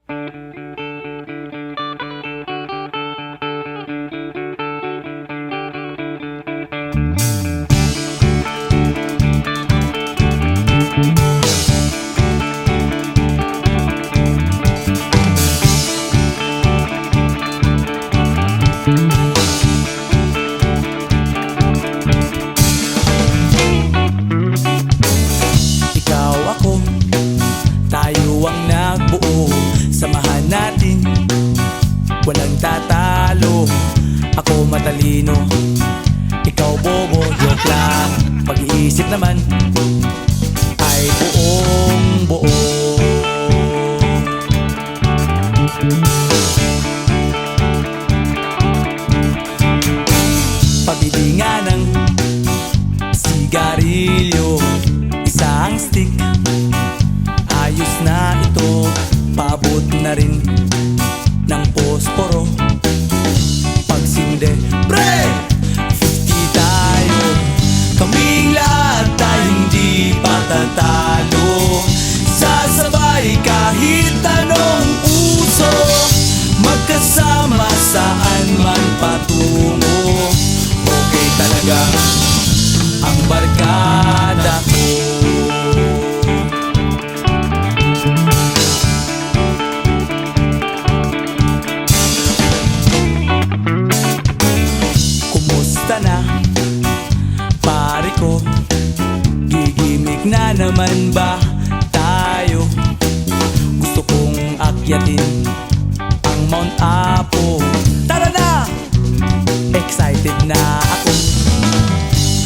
Ikaw ako, tayo ang nagbuo. Samahan natin, walang tatalo. Ako matalino, ikaw bobo. Joke lang, pag-iisip naman ay buong buo. Pabili nga ng sigarilyo, isang stick, ayos na ito. Paabot na rin ng posporo. Pagsinde, pre! 50 tayo, kaming lahat tayo hindi patatalo. Sasabay kahit anong uso, magkasama saan man patungo. Okay talaga ang barkada ko. Kumusta na, pare ko? Gigimik na naman ba tayo? Gusto kong akyatin ang Mount Apo. Tara na! Excited na ako.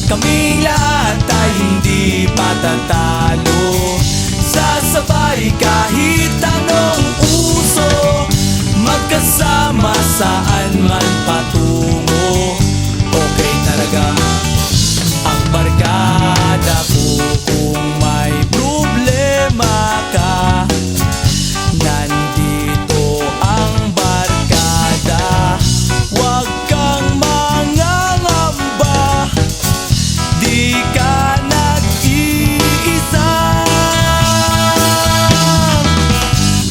Kaming lahat tayo hindi patatalo. Sasabay kahit anong uso, magkasama saan man patungo. Okay talaga ang barkada ko. Kung may problema ka, nandito ang barkada. Huwag kang mangangamba, di ka nag-iisa.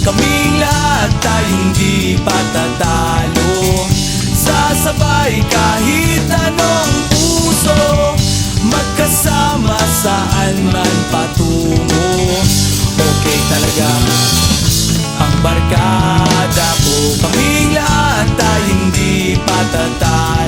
Kaming lahat tayo hindi patatalo. Sasabay kahit anong uso, magkasama saan man patungo. Okay talaga ang barkada ko. Kaming lahat tayo hindi patatalo.